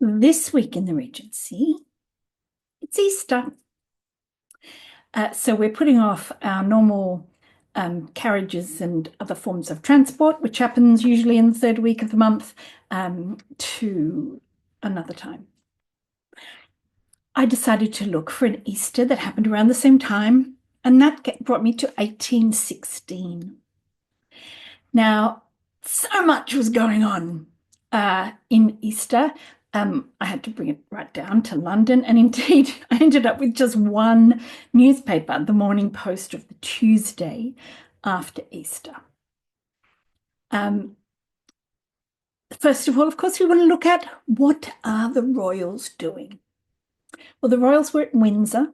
This week in the Regency, it's Easter. So we're putting off our normal carriages and other forms of transport, which happens usually in the third week of the month, to another time. I decided to look for an Easter that happened around the same time, and that brought me to 1816. Now, so much was going on in Easter. I had to bring it right down to London, and indeed, I ended up with just one newspaper, the Morning Post of the Tuesday after Easter. First of all, of course, we want to look at what are the royals doing? Well, the royals were at Windsor.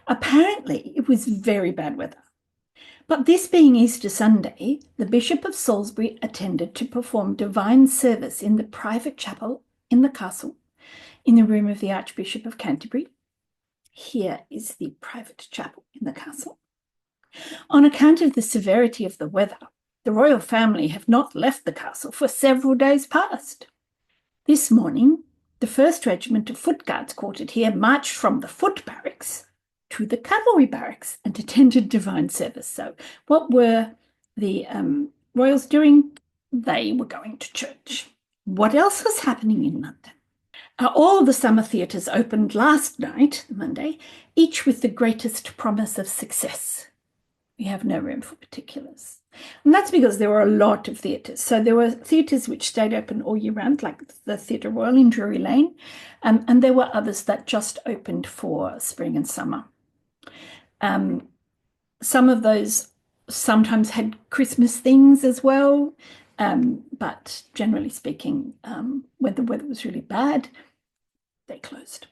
Apparently, it was very bad weather. But this being Easter Sunday, the Bishop of Salisbury attended to perform divine service in the private chapel in the castle, in the room of the Archbishop of Canterbury. Here is the private chapel in the castle. On account of the severity of the weather, the royal family have not left the castle for several days past. This morning, the 1st Regiment of Foot Guards quartered here marched from the foot barracks to the cavalry barracks and attended divine service. So what were the royals doing? They were going to church. What else was happening in London? All the summer theatres opened last night, Monday, each with the greatest promise of success. We have no room for particulars. And that's because there were a lot of theatres. So there were theatres which stayed open all year round, like the Theatre Royal in Drury Lane, and there were others that just opened for spring and summer. Some of those sometimes had Christmas things as well, but generally speaking, when the weather was really bad, they closed.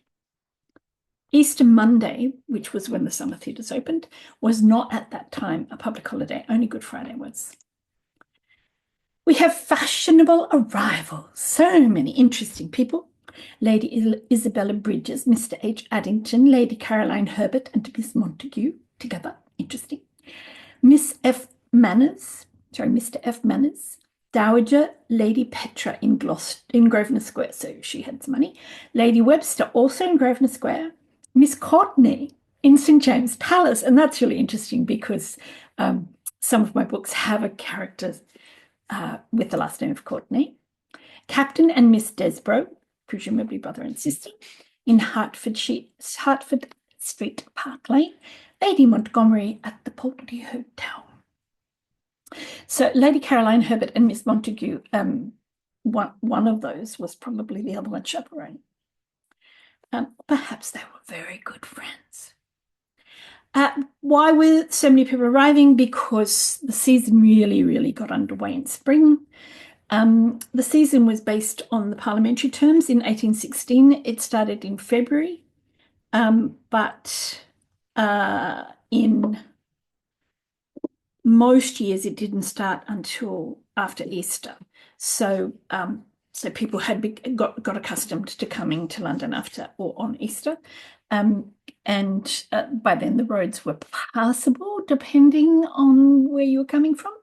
Easter Monday, which was when the summer theatres opened, was not at that time a public holiday. Only Good Friday was. We have fashionable arrivals. So many interesting people. Lady Isabella Bridges, Mr. H. Addington, Lady Caroline Herbert, and Miss Montague together. Interesting. Mr. F. Manners, Dowager Lady Petra in Grosvenor Square, so she had some money. Lady Webster, also in Grosvenor Square. Miss Courtney in St. James Palace, and that's really interesting because some of my books have a character with the last name of Courtney. Captain and Miss Desborough, presumably brother and sister, in Hertford Street, Park Lane. Lady Montgomery at the Poultney Hotel. So Lady Caroline Herbert and Miss Montague, one of those was probably the other one chaperone. Perhaps they were very good friends. Why were so many people arriving? Because the season really got underway in spring. The season was based on the parliamentary terms in 1816. It started in February, but in most years it didn't start until after Easter. So people had got accustomed to coming to London after or on Easter. And by then the roads were passable depending on where you were coming from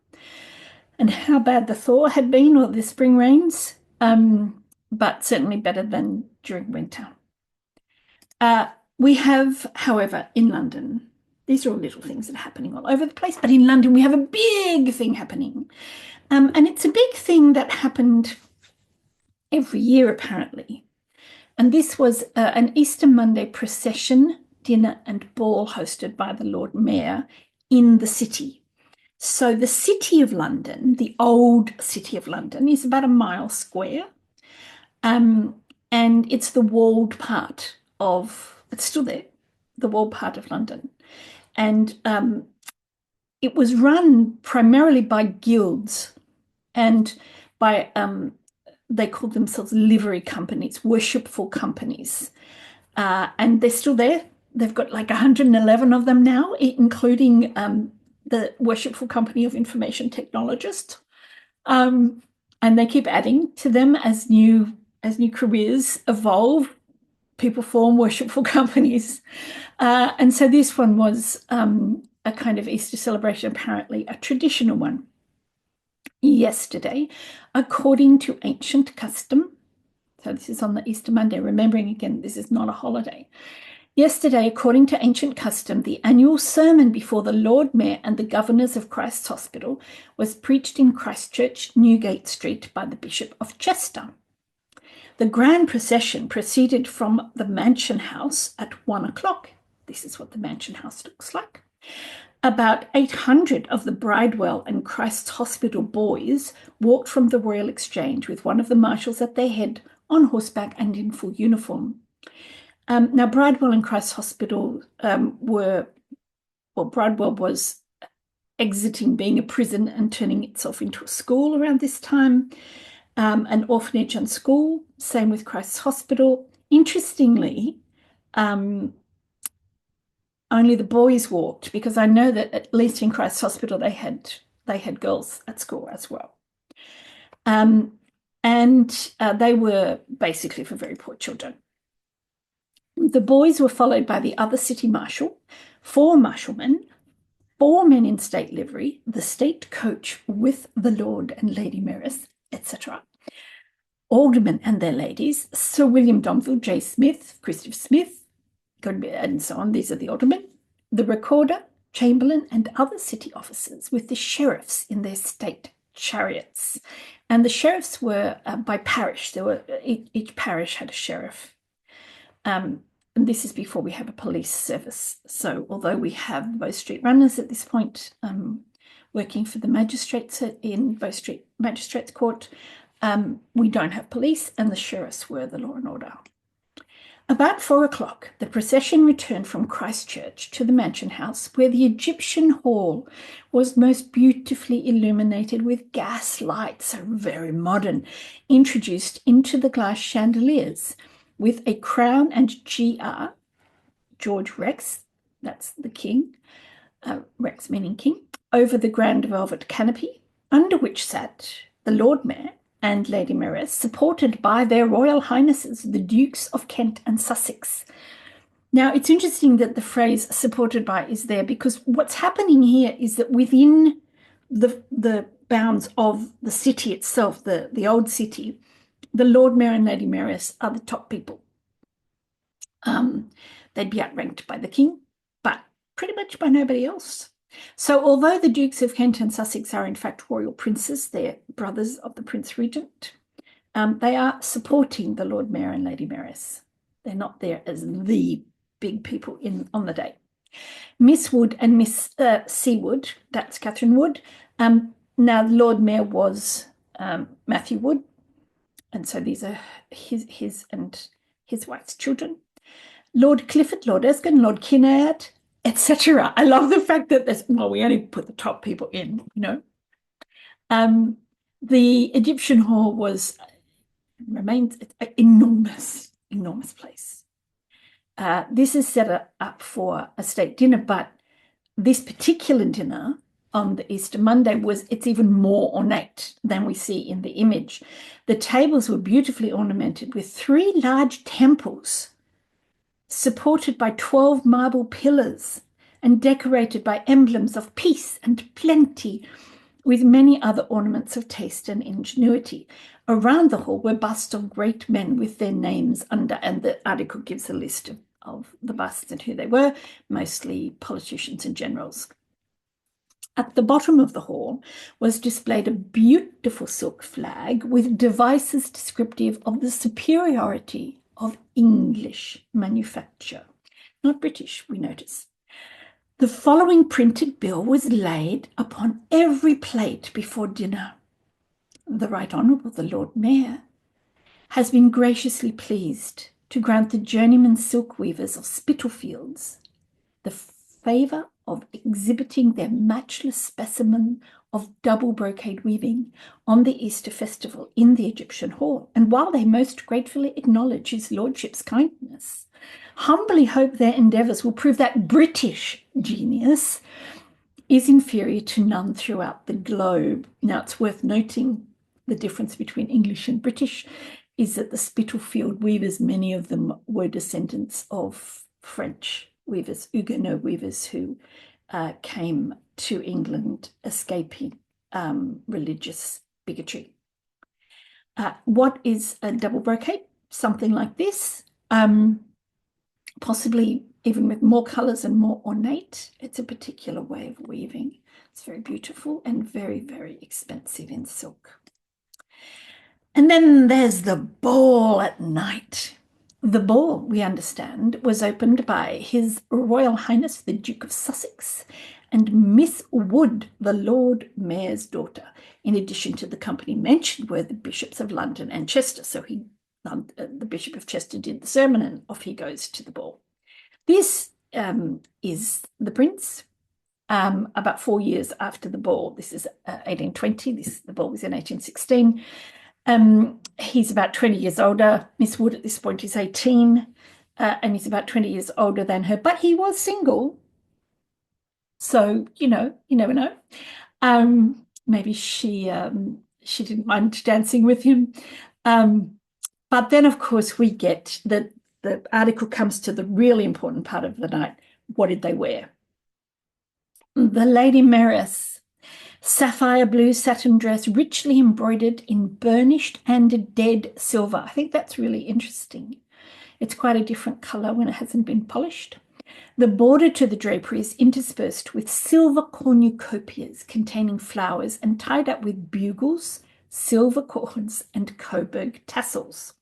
and how bad the thaw had been or the spring rains, but certainly better than during winter. We have, however, in London, these are all little things that are happening all over the place, but in London we have a big thing happening. And it's a big thing that happened every year, apparently. And this was an Easter Monday procession, dinner and ball hosted by the Lord Mayor in the city. So the City of London, the old City of London, is about a mile square. And it's the walled part of, it's still there, the walled part of London. And it was run primarily by guilds and by, they called themselves livery companies, worshipful companies. And they're still there. They've got like 111 of them now, including the Worshipful Company of Information Technologists. And they keep adding to them as new careers evolve. People form worshipful companies. And so this one was a kind of Easter celebration, apparently a traditional one. Yesterday, according to ancient custom, So this is on the Easter Monday, remembering again, this is not a holiday. Yesterday, according to ancient custom, the annual sermon before the Lord Mayor and the governors of Christ's Hospital was preached in Christchurch, Newgate Street by the Bishop of Chester. The grand procession proceeded from the Mansion House at 1 o'clock. This is what the Mansion House looks like. About 800 of the Bridewell and Christ's Hospital boys walked from the Royal Exchange with one of the marshals at their head on horseback and in full uniform. Now, Bridewell and Christ's Hospital Bridewell was exiting being a prison and turning itself into a school around this time, an orphanage and school, same with Christ's Hospital. Interestingly, only the boys walked, because I know that at least in Christ's Hospital they had girls at school as well. And they were basically for very poor children. The boys were followed by the other city marshal, 4 marshalmen, 4 men in state livery, the state coach with the Lord and Lady Mayoress, etc., aldermen and their ladies, Sir William Domville, J. Smith, Christopher Smith, and so on. These are the aldermen, the recorder, chamberlain, and other city officers, with the sheriffs in their state chariots. And the sheriffs were by parish. Each parish had a sheriff. And this is before we have a police service. So although we have Bow Street runners at this point working for the magistrates in Bow Street Magistrates Court, we don't have police, and the sheriffs were the law and order. About 4 o'clock, the procession returned from Christchurch to the Mansion House, where the Egyptian hall was most beautifully illuminated with gas lights, so very modern, introduced into the glass chandeliers, with a crown and GR, George Rex, that's the king, Rex meaning king, over the grand velvet canopy, under which sat the Lord Mayor and Lady Mayoress, supported by their Royal Highnesses, the Dukes of Kent and Sussex. Now, it's interesting that the phrase supported by is there, because what's happening here is that within the bounds of the city itself, the old city, the Lord Mayor and Lady Mayoress are the top people. They'd be outranked by the king, but pretty much by nobody else. So although the Dukes of Kent and Sussex are in fact royal princes, they're brothers of the Prince Regent, they are supporting the Lord Mayor and Lady Mayoress. They're not there as the big people on the day. Miss Wood and Miss Seawood, that's Catherine Wood. Now, Lord Mayor was Matthew Wood, and so these are his and his wife's children. Lord Clifford, Lord Erskine, Lord Kinnaird, etc. I love the fact that we only put the top people in, you know. The Egyptian hall remains an enormous place. This is set up for a state dinner, but this particular dinner on the Easter Monday it's even more ornate than we see in the image. The tables were beautifully ornamented with 3 large temples supported by 12 marble pillars and decorated by emblems of peace and plenty, with many other ornaments of taste and ingenuity. Around the hall were busts of great men with their names under, and the article gives a list of the busts and who they were, mostly politicians and generals. At the bottom of the hall was displayed a beautiful silk flag with devices descriptive of the superiority of English manufacture, not British, we notice. The following printed bill was laid upon every plate before dinner. The Right Honourable the Lord Mayor has been graciously pleased to grant the journeyman silk weavers of Spitalfields the favour of exhibiting their matchless specimen of double brocade weaving on the Easter festival in the Egyptian hall, and while they most gratefully acknowledge his lordship's kindness, humbly hope their endeavours will prove that British genius is inferior to none throughout the globe. Now, it's worth noting the difference between English and British is that the Spitalfield weavers, many of them were descendants of French weavers, Huguenot weavers, who came to England escaping religious bigotry. What is a double brocade? something like this, possibly even with more colors and more ornate. It's a particular way of weaving. It's very beautiful and very, very expensive in silk. And then there's the ball at night. The ball, we understand, was opened by His Royal Highness the Duke of Sussex and Miss Wood, the Lord Mayor's daughter. In addition to the company mentioned were the bishops of London and Chester. So the Bishop of Chester did the sermon and off he goes to the ball. This is the prince. About 4 years after the ball. This is 1820. The ball was in 1816. He's about 20 years older. Miss Wood at this point is 18, and he's about 20 years older than her, but he was single. So, you never know. Maybe she didn't mind dancing with him. But then, of course, we get the article comes to the really important part of the night. What did they wear? The Lady Mayoress, sapphire blue satin dress, richly embroidered in burnished and dead silver. I think that's really interesting. It's quite a different color when it hasn't been polished. The border to the drapery is interspersed with silver cornucopias containing flowers and tied up with bugles, silver cords, and Coburg tassels.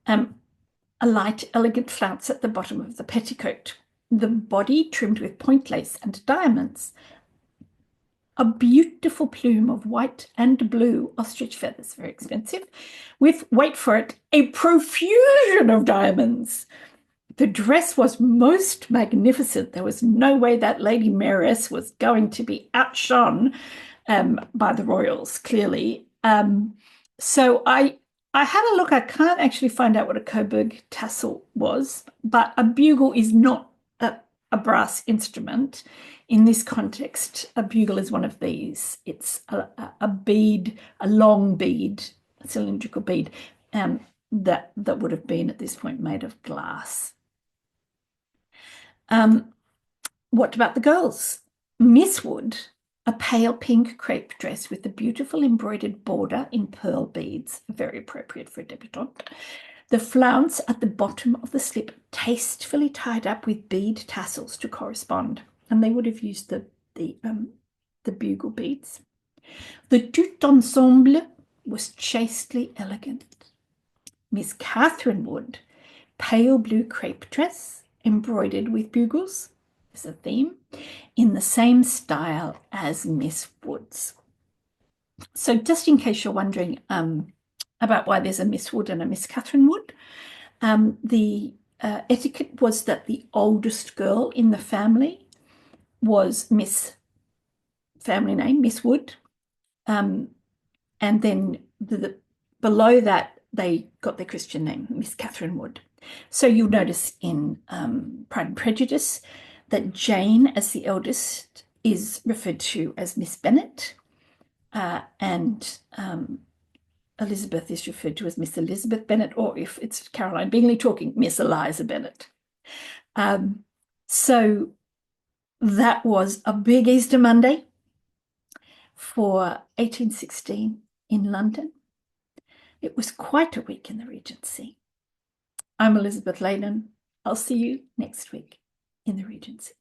A light, elegant flounce at the bottom of the petticoat. The body trimmed with point lace and diamonds. A beautiful plume of white and blue ostrich feathers, very expensive, with, wait for it, a profusion of diamonds. The dress was most magnificent. There was no way that Lady Mayoress was going to be outshone by the royals, clearly. So I had a look. I can't actually find out what a Coburg tassel was, but a bugle is not a brass instrument. In this context, a bugle is one of these. It's a bead, a long bead, a cylindrical bead that would have been at this point made of glass. What about the girls? Miss Wood, a pale pink crepe dress with a beautiful embroidered border in pearl beads, very appropriate for a debutante. The flounce at the bottom of the slip tastefully tied up with bead tassels to correspond, and they would have used the bugle beads. The tout ensemble was chastely elegant. Miss Catherine Wood, pale blue crepe dress embroidered with bugles, is a theme, in the same style as Miss Wood's. So just in case you're wondering about why there's a Miss Wood and a Miss Catherine Wood, the etiquette was that the oldest girl in the family was Miss, family name, Miss Wood. And then below that, they got their Christian name, Miss Catherine Wood. So you'll notice in Pride and Prejudice that Jane, as the eldest, is referred to as Miss Bennet, and Elizabeth is referred to as Miss Elizabeth Bennet, or if it's Caroline Bingley talking, Miss Eliza Bennet. So that was a big Easter Monday for 1816 in London. It was quite a week in the Regency. I'm Elizabeth Layden. I'll see you next week in the Regency.